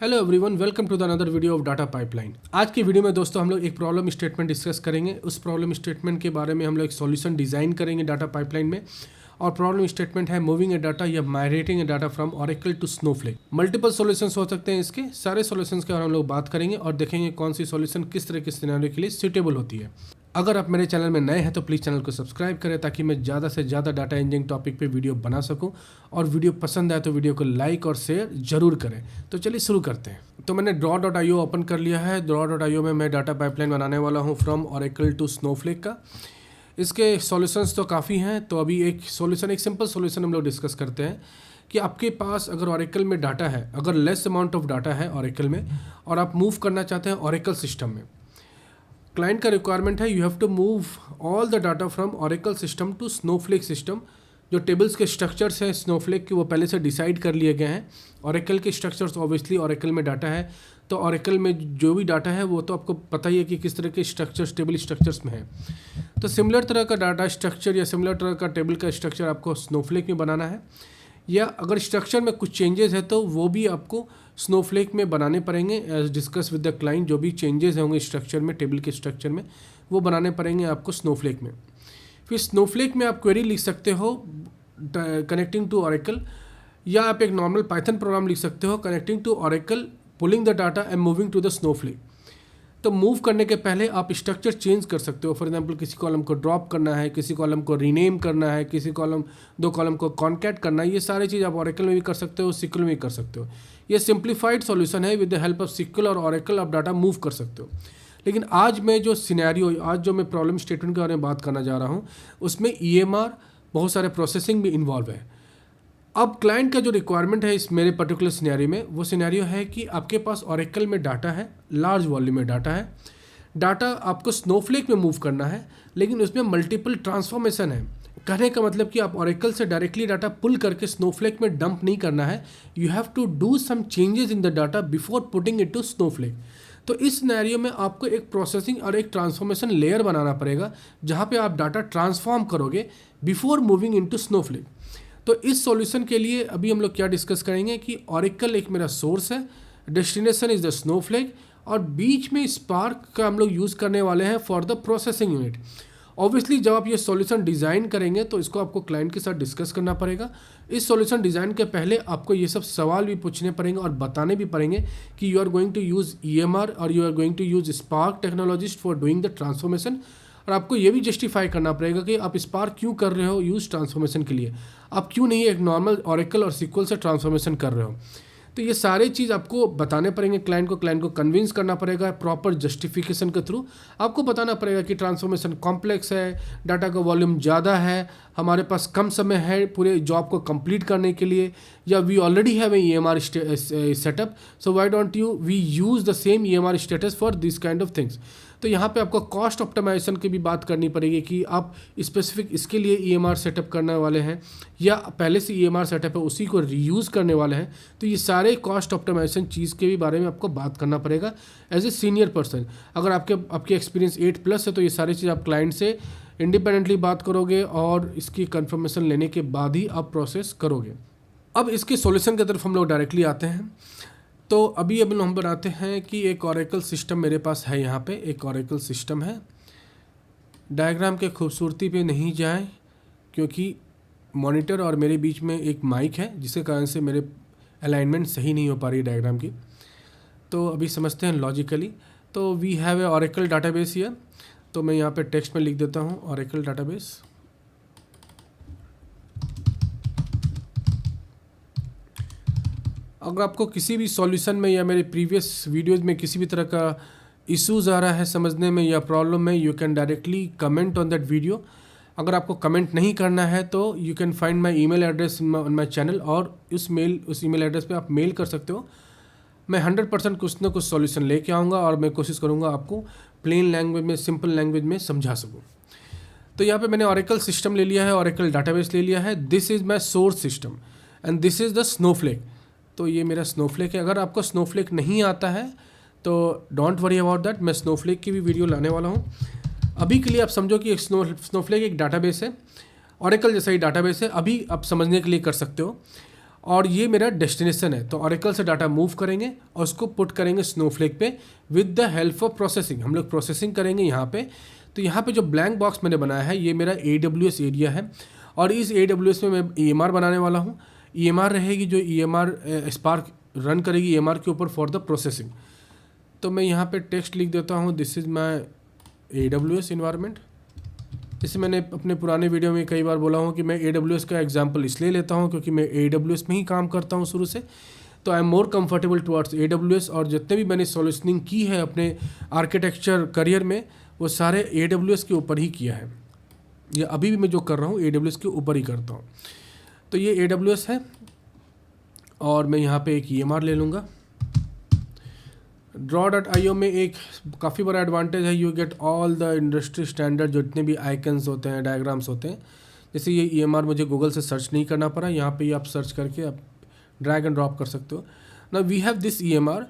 Hello everyone, welcome to the another video of data pipeline. आज की video में दोस्तों हम लोग एक प्रॉब्लम स्टेटमेंट डिस्कस करेंगे। उस प्रॉब्लम स्टेटमेंट के बारे में हम लोग एक सॉल्यूशन डिज़ाइन करेंगे डाटा पाइपलाइन में। और प्रॉब्लम स्टेटमेंट है मूविंग ए डाटा या migrating a data from Oracle to Snowflake. Multiple solutions हो सकते हैं, इसके सारे सॉल्यूशंस के बारे में हम लोग बात करेंगे और देखेंगे कौन सी सॉल्यूशन किस तरह के सिनेरियो के लिए सूटेबल होती है। अगर आप मेरे चैनल में नए हैं तो प्लीज़ चैनल को सब्सक्राइब करें ताकि मैं ज़्यादा से ज़्यादा डाटा इंजीनियरिंग टॉपिक पे वीडियो बना सकूं। और वीडियो पसंद आए तो वीडियो को लाइक और शेयर जरूर करें। तो चलिए शुरू करते हैं। तो मैंने draw.io ओपन कर लिया है। draw.io में मैं डाटा पाइपलाइन बनाने वाला हूं फ्रॉम ओरेकल टू स्नोफ्लेक का। इसके सॉल्यूशंस तो काफ़ी हैं, तो अभी एक सिंपल सॉल्यूशन हम लोग डिस्कस करते हैं कि आपके पास अगर ओरेकल में डाटा है, अगर लेस अमाउंट ऑफ डाटा है ओरेकल में और आप मूव करना चाहते हैं ओरेकल सिस्टम में। क्लाइंट का रिक्वायरमेंट है you have to move all the data from Oracle system to Snowflake system. जो टेबल्स के स्ट्रक्चर्स हैं स्नोफ्लेक के वो पहले से डिसाइड कर लिए गए हैं। ओरेकल के स्ट्रक्चर्स ऑब्वियसली ओरेकल में डाटा है, तो ओरेकल में जो भी डाटा है वो तो आपको पता ही है कि किस तरह के स्ट्रक्चर्स टेबल स्ट्रक्चर्स में है। तो सिमिलर तरह का डाटा स्ट्रक्चर या सिमिलर तरह का टेबल का स्ट्रक्चर आपको स्नोफ्लेक में बनाना है, या अगर स्ट्रक्चर में कुछ चेंजेस है तो वो भी आपको स्नोफ्लेक में बनाने पड़ेंगे। As discuss with the client, जो भी चेंजेस होंगे स्ट्रक्चर में, टेबल के स्ट्रक्चर में, वो बनाने पड़ेंगे आपको स्नोफ्लेक में। फिर स्नोफ्लेक में आप क्वेरी लिख सकते हो कनेक्टिंग टू ओरेकल, या आप एक नॉर्मल पाइथन प्रोग्राम लिख सकते हो connecting to Oracle, pulling the data and moving to the Snowflake. तो मूव करने के पहले आप स्ट्रक्चर चेंज कर सकते हो। फॉर एग्जांपल किसी कॉलम को ड्रॉप करना है, किसी कॉलम को रीनेम करना है, किसी दो कॉलम को कॉन्कैट करना है, ये सारी चीज़ आप ओरेकल में भी कर सकते हो, सिक्वल में भी कर सकते हो। ये सिंप्लीफाइड सॉल्यूशन है, with the help of sequel और ओरेकल आप डाटा मूव कर सकते हो। लेकिन आज जो मैं प्रॉब्लम स्टेटमेंट के बारे में बात करना जा रहा हूँ उसमें EMR, बहुत सारे प्रोसेसिंग भी इन्वॉल्व है। अब क्लाइंट का जो रिक्वायरमेंट है इस मेरे पर्टिकुलर सिनेरियो में, वो सिनेरियो है कि आपके पास ओरेकल में डाटा है, लार्ज वॉल्यूम में डाटा है, डाटा आपको स्नोफ्लेक में मूव करना है, लेकिन उसमें मल्टीपल ट्रांसफॉर्मेशन है। कहने का मतलब कि आप ओरेकल से डायरेक्टली डाटा पुल करके स्नोफ्लेक में डंप नहीं करना है, you have to do some changes in the data before putting it to Snowflake. तो इस सिनेरियो में आपको एक प्रोसेसिंग और एक ट्रांसफॉर्मेशन लेयर बनाना पड़ेगा जहाँ पे आप डाटा ट्रांसफॉर्म करोगे बिफोर मूविंग इनटू स्नोफ्लेक। तो इस सॉल्यूशन के लिए अभी हम लोग क्या डिस्कस करेंगे कि ओरेकल एक मेरा सोर्स है, डेस्टिनेशन इज़ द स्नोफ्लेक, और बीच में स्पार्क का हम लोग यूज़ करने वाले हैं for the processing unit. Obviously जब आप ये सॉल्यूशन डिज़ाइन करेंगे तो इसको आपको क्लाइंट के साथ डिस्कस करना पड़ेगा। इस सॉल्यूशन डिज़ाइन के पहले आपको ये सब सवाल भी पूछने पड़ेंगे और बताने भी पड़ेंगे कि you are going to use EMR और you are going to use Spark technologist for doing the transformation. और आपको ये भी जस्टिफाई करना पड़ेगा कि आप स्पार्क क्यों कर रहे हो यूज़ ट्रांसफॉर्मेशन के लिए, आप क्यों नहीं एक नॉर्मल ओरेकल और सिक्वल से ट्रांसफॉर्मेशन कर रहे हो। तो ये सारे चीज़ आपको बताने पड़ेंगे क्लाइंट को कन्विंस करना पड़ेगा प्रॉपर जस्टिफिकेशन के थ्रू। आपको बताना पड़ेगा कि ट्रांसफॉर्मेशन कॉम्प्लेक्स है, डाटा का वॉल्यूम ज़्यादा है, हमारे पास कम समय है पूरे जॉब को कंप्लीट करने के लिए, या we already have a EMR setup, so why don't we use the same EMR status for this kind of things. तो यहाँ पे आपको कॉस्ट ऑप्टिमाइजेशन की भी बात करनी पड़ेगी कि आप स्पेसिफिक इसके लिए EMR सेटअप करने वाले हैं या पहले से EMR सेटअप है उसी को रीयूज़ करने वाले हैं। तो ये सारे कॉस्ट ऑप्टिमाइजेशन चीज़ के भी बारे में आपको बात करना पड़ेगा एज ए सीनियर पर्सन। अगर आपके एक्सपीरियंस 8+ है तो ये सारी चीज़ आप क्लाइंट से इंडिपेंडेंटली बात करोगे और इसकी कंफर्मेशन लेने के बाद ही आप प्रोसेस करोगे। अब इसके सॉल्यूशन की तरफ हम लोग डायरेक्टली आते हैं। तो अभी हम बनाते हैं कि एक ओरेकल सिस्टम मेरे पास है, यहाँ पे एक ओरेकल सिस्टम है। डायग्राम के खूबसूरती पे नहीं जाएं क्योंकि मॉनिटर और मेरे बीच में एक माइक है जिसके कारण से मेरे अलाइनमेंट सही नहीं हो पा रही है डायग्राम की। तो अभी समझते हैं लॉजिकली। तो we have a Oracle database here. तो मैं यहाँ पे टेक्स्ट में लिख देता हूँ ओरेकल डाटाबेस। अगर आपको किसी भी सॉल्यूशन में या मेरे प्रीवियस वीडियोज़ में किसी भी तरह का इश्यूज़ आ रहा है समझने में या प्रॉब्लम में, you can directly comment on that video. अगर आपको कमेंट नहीं करना है तो you can find my email address on my channel, और उस ईमेल एड्रेस पे आप मेल कर सकते हो। मैं 100% कुछ ना कुछ सॉल्यूशन लेके आऊँगा और मैं कोशिश करूँगा आपको प्लेन लैंग्वेज में, सिंपल लैंग्वेज में समझा सकूँ। तो यहाँ पे मैंने ओरेकल सिस्टम ले लिया है, ओरेकल डाटाबेस ले लिया है। This is my source system and this is the Snowflake. तो ये मेरा स्नोफ्लेक है। अगर आपको स्नोफ्लेक नहीं आता है तो डोंट वरी अबाउट दैट, मैं स्नोफ्लेक की भी वीडियो लाने वाला हूँ। अभी के लिए आप समझो कि एक स्नोफ्लेक एक डाटाबेस है, ओरेकल जैसा ही डाटाबेस है। अभी आप समझने के लिए कर सकते हो। और ये मेरा डेस्टिनेशन है। तो ऑरेकल से डाटा मूव करेंगे और उसको पुट करेंगे स्नोफ्लेक पे with the help of processing. हम लोग प्रोसेसिंग करेंगे यहाँ पे। तो यहाँ पे जो ब्लैंक बॉक्स मैंने बनाया है ये मेरा AWS एरिया है और इस AWS में मैं EMR बनाने वाला हूँ। EMR रहेगी जो EMR स्पार्क रन करेगी EMR के ऊपर फॉर द प्रोसेसिंग। तो मैं यहाँ पे टेक्स्ट लिख देता हूँ, this is my AWS environment. जैसे मैंने अपने पुराने वीडियो में कई बार बोला हूँ कि मैं AWS का एग्जांपल इसलिए लेता हूँ क्योंकि मैं AWS में ही काम करता हूँ शुरू से। तो I am more comfortable towards AWS और जितने भी मैंने सॉल्यूशनिंग की है अपने आर्किटेक्चर करियर में वो सारे AWS के ऊपर ही किया है, या अभी भी मैं जो कर रहा हूँ AWS के ऊपर ही करता हूँ। तो ये AWS है और मैं यहाँ पे एक EMR ले लूँगा। Draw.io में एक काफ़ी बड़ा एडवांटेज है, you get all the industry standard जितने भी आइकन्स होते हैं, डायग्राम्स होते हैं। जैसे ये EMR मुझे गूगल से सर्च नहीं करना पड़ा, यहाँ पे आप सर्च करके आप ड्रैग एंड ड्रॉप कर सकते हो। Now we have this EMR,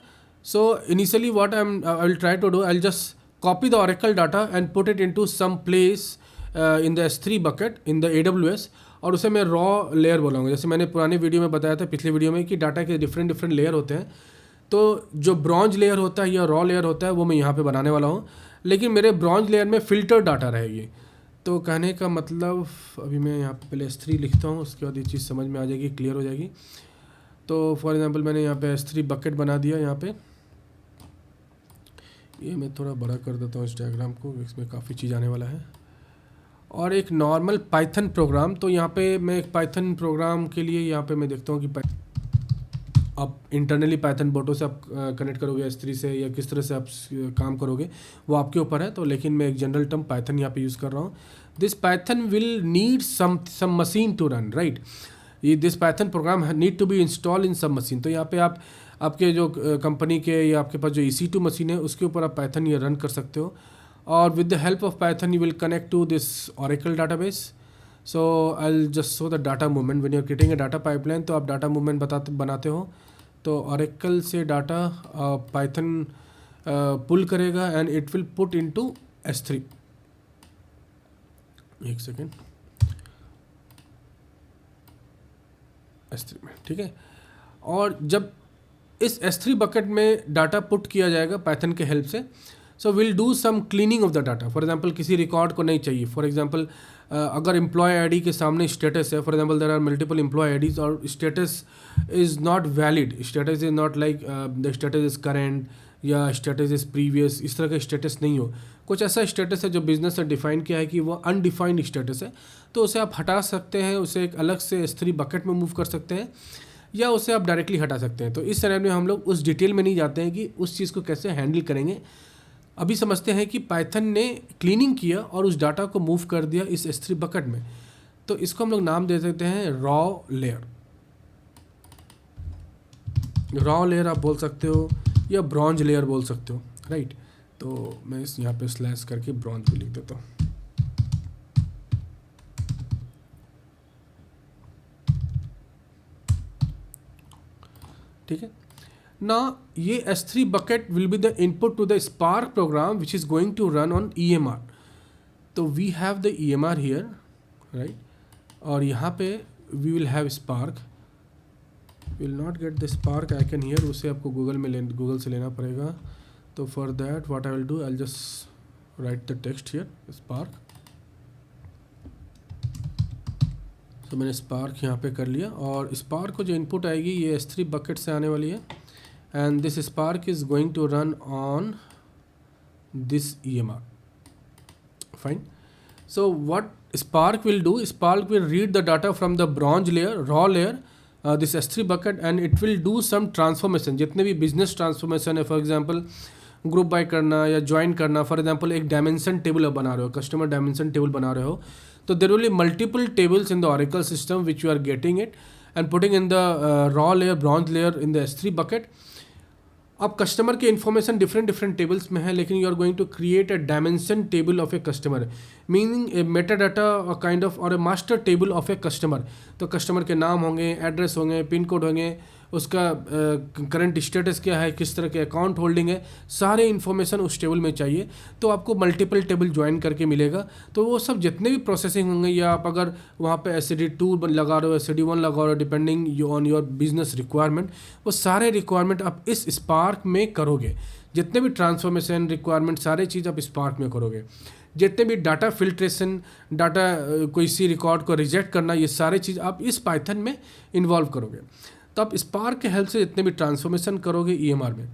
so initially what I will try to do, I will just copy the Oracle data and put it into some place in the S3 bucket in the AWS और उसे मैं raw layer बोलूँगा। जैसे मैंने पुरानी video में बताया था, पिछले वीडियो में, कि डाटा के डिफरेंट लेयर होते हैं। तो जो ब्रॉन्ज लेयर होता है या रॉ लेयर होता है वो मैं यहाँ पे बनाने वाला हूँ, लेकिन मेरे ब्रॉन्ज लेयर में फ़िल्टर डाटा रहेगी। तो कहने का मतलब, अभी मैं यहाँ पे पहले S3 लिखता हूँ, उसके बाद ये चीज़ समझ में आ जाएगी, क्लियर हो जाएगी। तो फॉर एग्जांपल मैंने यहाँ पे S3 बकेट बना दिया। यहाँ पे ये मैं थोड़ा बड़ा कर देता हूँ इस डायग्राम को, इसमें काफ़ी चीज़ आने वाला है। और एक नॉर्मल पाइथन प्रोग्राम, तो यहाँ पे मैं एक पाइथन प्रोग्राम के लिए यहाँ पे मैं देखता हूँ कि आप इंटरनली पाइथन बोटों से आप कनेक्ट करोगे S3 से या किस तरह से आप काम करोगे वो आपके ऊपर है। तो लेकिन मैं एक जनरल टर्म पाइथन यहाँ पे यूज़ कर रहा हूँ। This Python will need some machine to run, right. ये this Python program need to be install in some machine. तो यहाँ पे आप आपके जो कंपनी के या आपके पास जो EC2 मशीन है उसके ऊपर आप पाइथन ये रन कर सकते हो। और with the help of Python you will connect to this Oracle database. So I will just show the data movement. When you are creating a data pipeline तो आप डाटा मूवमेंट बनाते हो। तो ऑरेकल से डाटा पाइथन पुल करेगा and it will put into S3। एक second, S3 में, ठीक है। और जब इस S3 बकेट में डाटा पुट किया जाएगा पाइथन के हेल्प से, so will do some cleaning of the data. For example किसी रिकॉर्ड को नहीं चाहिए, फॉर एग्जांपल अगर एम्प्लॉय आईडी के सामने स्टेटस है, for example there are multiple employee IDs और status is not valid, status is not like the status is current या स्टेटस इज़ प्रीवियस, इस तरह का स्टेटस नहीं हो। कुछ ऐसा स्टेटस है जो बिजनेस से डिफाइन किया है कि वो अनडिफाइंड स्टेटस है, तो उसे आप हटा सकते हैं, उसे एक अलग से S3 बकेट में मूव कर सकते हैं या उसे आप डायरेक्टली हटा सकते हैं। तो इस तरह में हम लोग उस डिटेल में नहीं जाते हैं कि उस चीज़ को कैसे हैंडल करेंगे। अभी समझते हैं कि पाइथन ने क्लीनिंग किया और उस डाटा को मूव कर दिया इस S3 बकेट में। तो इसको हम लोग नाम दे देते हैं रॉ लेयर। रॉ लेयर आप बोल सकते हो या ब्रॉन्ज लेयर बोल सकते हो, राइट। तो मैं इस यहाँ पे स्लैश करके ब्रॉन्ज भी लिख देता हूँ। ठीक है ना। ये S3 bucket will be the input to the Spark program which is going to run on EMR. तो we have the EMR here, right? और यहाँ पे we will have Spark. We will not get the Spark icon here. उसे आपको Google से लेना पड़ेगा। तो for that what I will do, I'll just write the text here, Spark. तो मैंने Spark यहाँ पे कर लिया और Spark को जो इनपुट आएगी ये S3 bucket से आने वाली है। And this Spark is going to run on this EMR. Fine. So what Spark will do, Spark will read the data from the bronze layer, raw layer, this S3 bucket, and it will do some transformation. जितने भी business transformation है, for example group by करना या join करना, for example एक dimension table बना रहे हो, कस्टमर डायमेंशन टेबल बना रहे हो, तो there will be multiple tables in the Oracle system which you are getting it and putting in the raw layer, bronze layer in the S3 bucket. अब customer के information different tables में है, लेकिन you are going to create a dimension table of a customer, meaning a meta data kind of और a master table of a customer. तो customer के नाम होंगे, एड्रेस होंगे, पिन कोड होंगे, उसका करंट स्टेटस क्या है, किस तरह के अकाउंट होल्डिंग है, सारे इन्फॉर्मेशन उस टेबल में चाहिए। तो आपको मल्टीपल टेबल ज्वाइन करके मिलेगा। तो वो सब जितने भी प्रोसेसिंग होंगे, या आप अगर वहाँ पे SD2 लगा रहे हो, SD1 लगा रहे हो, depending on your business requirement, वो सारे रिक्वायरमेंट आप इस स्पार्क में करोगे। जितने भी ट्रांसफॉर्मेशन रिक्वायरमेंट सारे चीज़ आप स्पार्क में करोगे। जितने भी डाटा फिल्ट्रेशन, डाटा कोई सी रिकॉर्ड को रिजेक्ट करना, ये सारे चीज़ आप इस पाइथन में इन्वॉल्व करोगे। तो आप स्पार्क के हेल्प से जितने भी ट्रांसफॉर्मेशन करोगे EMR में।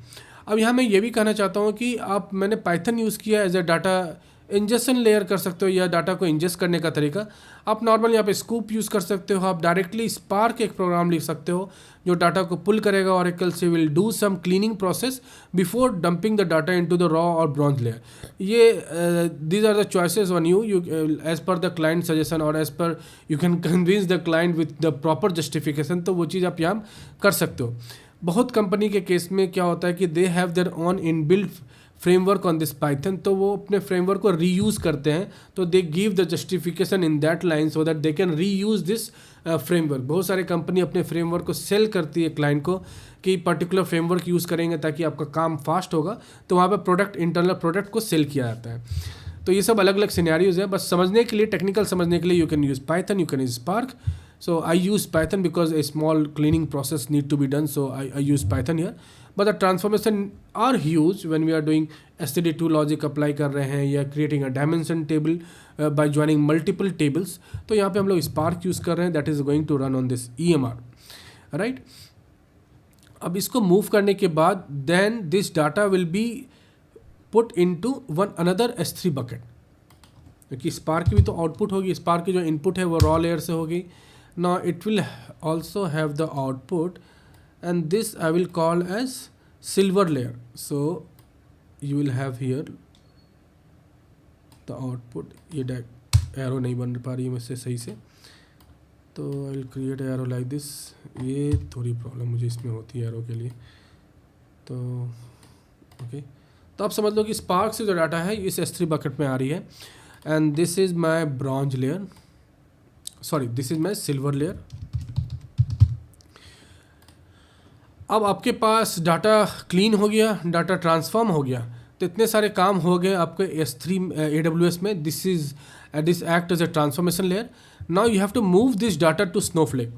अब यहाँ मैं ये भी कहना चाहता हूँ कि मैंने पाइथन यूज़ किया as a data injection layer कर सकते हो, या डाटा को इंजेस्ट करने का तरीका आप नॉर्मल यहाँ पे स्कूप यूज़ कर सकते हो। आप डायरेक्टली स्पार्क एक प्रोग्राम लिख सकते हो जो डाटा को पुल करेगा, ऑरेकल से will do some cleaning process before dumping the data into the raw और ब्रॉन्ज लेयर। ये these are the choices on you as per the client suggestion, और as per you can convince the client with the proper justification. तो वो चीज़ आप यहाँ कर सकते हो। बहुत कंपनी के केस में क्या होता है कि they have their on inbuilt framework on this Python, तो वो अपने फ्रेमवर्क को रीयूज़ करते हैं। तो they give the justification in that line so that they can reuse this framework. बहुत सारे कंपनी अपने फ्रेमवर्क को सेल करती है क्लाइंट को कि पर्टिकुलर फ्रेमवर्क यूज़ करेंगे ताकि आपका काम फास्ट होगा। तो वहाँ पे इंटरनल प्रोडक्ट को सेल किया जाता है। तो ये सब अलग अलग सिनेरियोज है। बस समझने के लिए, टेक्निकल समझने के लिए you can use Python, you can use spark. So I use Python because a small cleaning process need to be done, so I use Python here. But the transformation are huge when we are doing STD2 logic apply कर रहे हैं, या creating a dimension table by joining multiple tables. तो यहाँ पे हम लोग Spark use कर रहे हैं, that is going to run on this EMR, right? अब इसको मूव करने के बाद then this data will be put into one another S3 bucket, क्योंकि Spark की भी तो आउटपुट होगी। Spark की जो इनपुट है वो रॉ लेयर से होगी। Now it will also have the output, and this I will call as silver layer. So you will have here the output. ये एरो नहीं बन पा रही है मुझसे सही से, तो I will create arrow like this. ये थोड़ी प्रॉब्लम मुझे इसमें होती है एरो के लिए। तो ओके, तो आप समझ लो कि स्पार्क से जो डाटा है इस S3 बकेट में आ रही है, and this is my bronze layer, sorry this is my silver layer. अब आपके पास डाटा क्लीन हो गया, डाटा ट्रांसफॉर्म हो गया, तो इतने सारे काम हो गए आपके S3 AWS में। This act as a transformation layer. Now you have to move this data to Snowflake.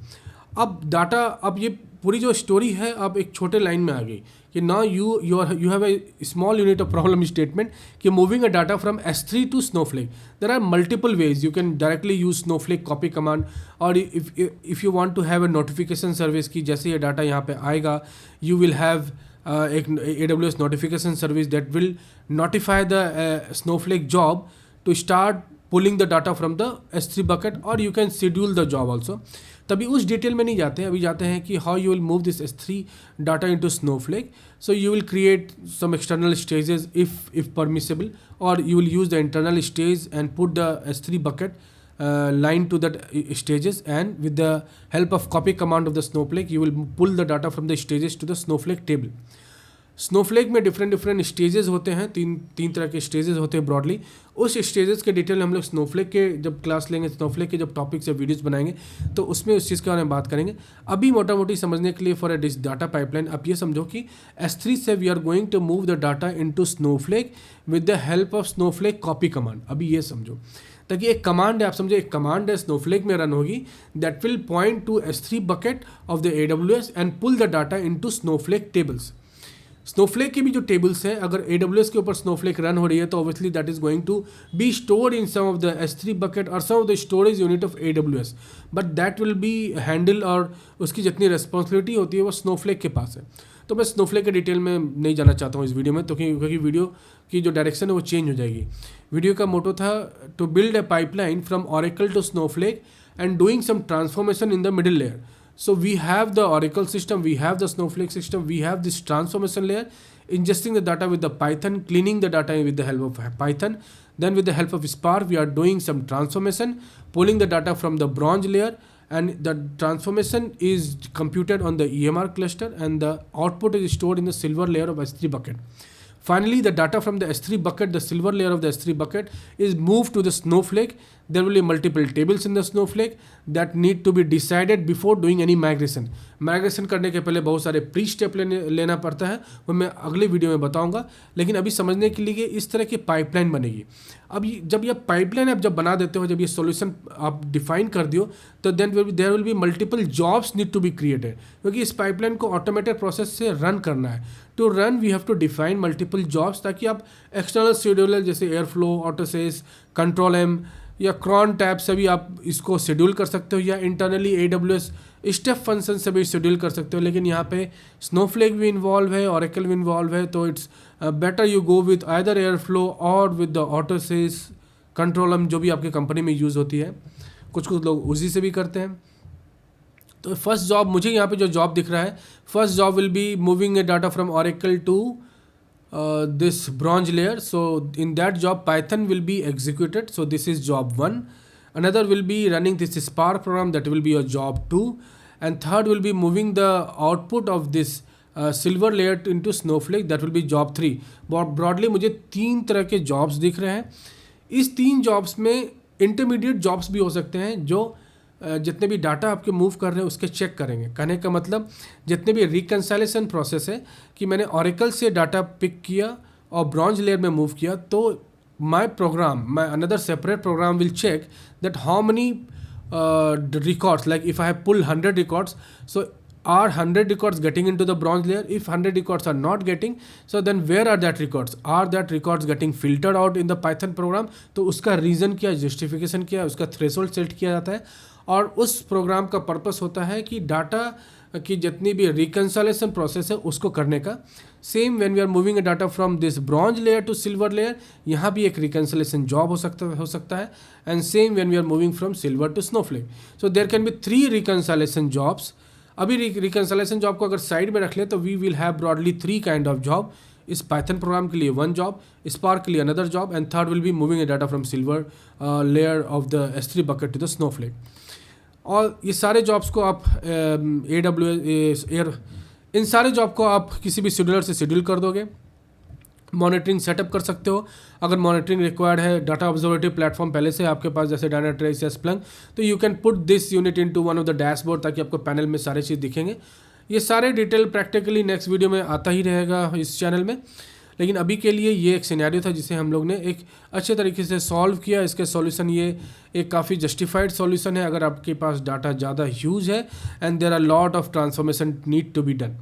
अब डाटा, अब ये पूरी जो स्टोरी है अब एक छोटे लाइन में आ गई कि now you have a small unit of problem statement कि moving a data from S3 to Snowflake. There are multiple ways. You can directly use Snowflake copy command, और if you want to have a notification service की जैसे ये डाटा यहाँ पे आएगा, you will have एक AWS notification service that will notify the Snowflake job to start pulling the data from the S3 bucket, और you can schedule the job also. तभी उस डिटेल में नहीं जाते हैं, अभी जाते हैं कि how you will move this S3 data into Snowflake. So you will create some external stages if permissible, और you will use the internal stage and put the S3 bucket line to that stages, and with the help of copy command of the snowflake you will pull the data from the stages to the snowflake table. Snowflake में different stages होते हैं, तीन तरह के stages होते हैं broadly. उस stages के डिटेल हम लोग स्नोफ्लेक के जब क्लास लेंगे, स्नोफ्लेक के जब टॉपिक्स या वीडियोस बनाएंगे तो उसमें उस चीज़ के बारे में बात करेंगे। अभी मोटा मोटी समझने के लिए फॉर ए डाटा पाइपलाइन आप ये समझो कि S3 से we are going to move the data into Snowflake with the help of Snowflake copy command. अभी ये समझो, ताकि एक कमांड है, आप समझो एक कमांड है स्नोफ्लेक में रन होगी, that will point to S3 bucket of the AWS and pull the data into Snowflake tables. Snowflake की भी जो टेबल्स हैं, अगर AWS के ऊपर स्नोफ्लेक रन हो रही है तो obviously that is going to be stored in some of the S3 bucket और some of the storage unit of AWS, but that will be handle, और उसकी जितनी रिस्पॉन्सिबिलिटी होती है वो स्नोफ्लेक के पास है। तो मैं स्नोफ्लेक के डिटेल में नहीं जाना चाहता हूँ इस वीडियो में, तो क्योंकि वीडियो की जो डायरेक्शन है वो चेंज हो जाएगी। वीडियो का मोटो था to build a pipeline from Oracle to Snowflake and doing some transformation in the middle layer. So we have the Oracle system, we have the Snowflake system, we have this transformation layer, ingesting the data with the Python, cleaning the data with the help of Python. Then with the help of Spark, we are doing some transformation, pulling the data from the bronze layer, and the transformation is computed on the EMR cluster, and the output is stored in the silver layer of S3 bucket. Finally, the data from the S3 bucket, the silver layer of the S3 bucket, is moved to the Snowflake. there will be multiple tables in the Snowflake that need to be decided before doing any migration. Migration करने के पहले बहुत सारे pre step लेना पड़ता है, वो मैं अगले वीडियो में बताऊंगा। लेकिन अभी समझने के लिए इस तरह की पाइपलाइन बनेगी। अब जब ये पाइपलाइन आप जब बना देते हो, जब ये सॉल्यूशन आप डिफाइन कर दियो, तो then there will be multiple jobs need to be created, क्योंकि इस पाइपलाइन को ऑटोमेटेड प्रोसेस से रन करना है। To run we have to define multiple jobs, ताकि आप एक्सटर्नल शेड्यूलर जैसे एयरफ्लो, ऑटोसेस, कंट्रोल एम या क्रॉन टैब से भी आप इसको शेड्यूल कर सकते हो, या इंटरनली AWS स्टेप फंक्शन से भी शेड्यूल कर सकते हो। लेकिन यहाँ पे स्नोफ्लेक भी इन्वॉल्व है, ओरेकल भी इन्वॉल्व है, तो it's better you go with either airflow और विद द ऑटोसेस, कंट्रोल एम जो भी आपकी कंपनी में यूज़ होती है। कुछ लोग उसी से भी करते हैं। तो फर्स्ट जॉब, मुझे यहाँ पे जो जॉब दिख रहा है, first job will be moving a data from Oracle to this bronze layer. So in that job Python will be executed, so this is job 1. Another will be running this Spark program, that will be your job 2. And third will be moving the output of this silver layer into Snowflake, that will be job 3. बहुत broadly मुझे 3 तरह के jobs दिख रहे हैं। इस 3 jobs में intermediate jobs भी हो सकते हैं, जो जितने भी डाटा आपके मूव कर रहे हैं उसके चेक करेंगे। कहने का मतलब जितने भी रिकंसाइलेशन प्रोसेस है कि मैंने ओरेकल से डाटा पिक किया और ब्रॉन्ज लेयर में मूव किया, तो my another separate program will check that how many records, like if I have pulled 100 records, so are 100 records getting into the bronze layer? If 100 records are not getting, so then where are that records? Are that records getting filtered out in the Python program? तो उसका reason क्या, justification क्या, उसका threshold set किया जाता है। और उस प्रोग्राम का पर्पस होता है कि डाटा की जितनी भी रिकंसाइलेशन प्रोसेस है उसको करने का। Same when we are moving a data from this bronze layer to silver layer, यहाँ भी एक रिकंसाइलेशन जॉब हो सकता है। And same when we are moving from silver to Snowflake, so there can be 3 reconciliation jobs. अभी reconciliation job को अगर side में रख ले तो we will have broadly 3 kind of job. इस पाइथन प्रोग्राम के लिए 1 जॉब, स्पार्क के लिए another job, and third will be moving a data from silver layer of the S3 bucket to the Snowflake. और ये सारे जॉब्स को आप इन सारे जॉब को आप किसी भी शेड्यूलर से शेड्यूल कर दोगे। मॉनिटरिंग सेटअप कर सकते हो, अगर मॉनिटरिंग रिक्वायर्ड है, डाटा ऑब्जर्वेटिव प्लेटफॉर्म पहले से आपके पास जैसे डायनाट्रेस या स्प्लंक, तो you can put this unit into one of the dashboard, ताकि आपको पैनल में सारे चीज़ दिखेंगे। ये सारे डिटेल प्रैक्टिकली नेक्स्ट वीडियो में आता ही रहेगा इस चैनल में। लेकिन अभी के लिए ये एक सिनेरियो था जिसे हम लोग ने एक अच्छे तरीके से सॉल्व किया। इसके सॉल्यूशन ये एक काफ़ी जस्टिफाइड सॉल्यूशन है अगर आपके पास डाटा ज़्यादा ह्यूज है and there are lot of transformation need to be done.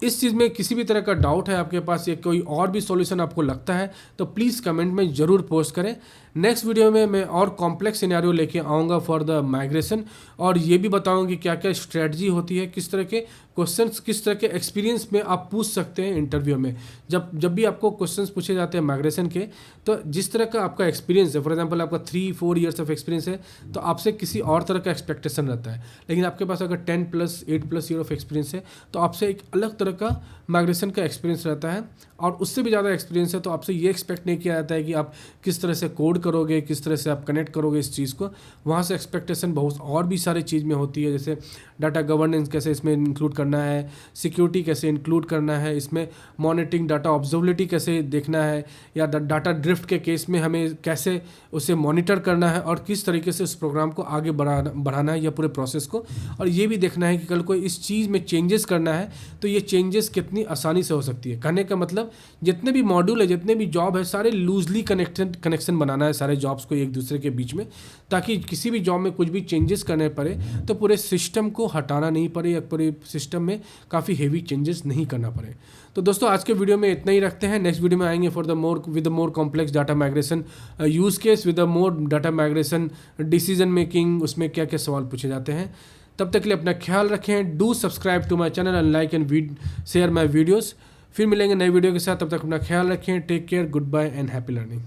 इस चीज़ में किसी भी तरह का डाउट है आपके पास या कोई और भी सॉल्यूशन आपको लगता है तो प्लीज़ कमेंट में ज़रूर पोस्ट करें। नेक्स्ट वीडियो में मैं और कॉम्प्लेक्स सिनेरियो लेके आऊँगा फॉर द माइग्रेशन, और ये भी बताऊँगा कि क्या क्या स्ट्रेटजी होती है, किस तरह के क्वेश्चंस, किस तरह के एक्सपीरियंस में आप पूछ सकते हैं इंटरव्यू में। जब भी आपको क्वेश्चंस पूछे जाते हैं माइग्रेशन के, तो जिस तरह का आपका एक्सपीरियंस है, फॉर एग्जांपल आपका 3-4 ईयर्स ऑफ एक्सपीरियंस है, तो आपसे किसी और तरह का एक्सपेक्टेशन रहता है। लेकिन आपके पास अगर 10+, 8+ ईयर ऑफ एक्सपीरियंस है तो आपसे एक अलग तरह का माइग्रेशन का एक्सपीरियंस रहता है, और उससे भी ज़्यादा एक्सपीरियंस है तो आपसे ये एक्सपेक्ट नहीं किया जाता है कि आप किस तरह से कोड करोगे, किस तरह से आप कनेक्ट करोगे इस चीज़ को। वहाँ से एक्सपेक्टेशन बहुत और भी सारी चीज़ में होती है, जैसे डाटा गवर्नेंस कैसे इसमें इंक्लूड करना है, सिक्योरिटी कैसे इंक्लूड करना है, इसमें मॉनिटरिंग, डाटा ऑब्जर्वेबिलिटी कैसे देखना है, या डाटा ड्रिफ्ट के केस में हमें कैसे उसे मॉनिटर करना है, और किस तरीके से उस प्रोग्राम को आगे बढ़ाना है या पूरे प्रोसेस को। और ये भी देखना है कि कल कोई इस चीज़ में चेंजेस करना है तो ये चेंजेस कितनी आसानी से हो सकती है। कहने का मतलब जितने भी मॉड्यूल है, जितने भी जॉब है, सारे लूजली कनेक्शन बनाना है सारे जॉब्स को एक दूसरे के बीच में, ताकि किसी भी जॉब में कुछ भी चेंजेस करने पड़े तो पूरे सिस्टम को हटाना नहीं पड़े या पूरे सिस्टम में काफ़ी हेवी चेंजेस नहीं करना पड़े। तो दोस्तों आज के वीडियो में इतना ही रखते हैं। नेक्स्ट वीडियो में आएंगे with the more complex data migration use case, with the more data migration decision making, उसमें क्या क्या सवाल पूछे जाते हैं। तब तक के लिए अपना ख्याल रखें। Do subscribe to my channel and like and share my videos. फिर मिलेंगे नए वीडियो के साथ, तब तक अपना ख्याल रखें। Take care, goodbye and happy learning.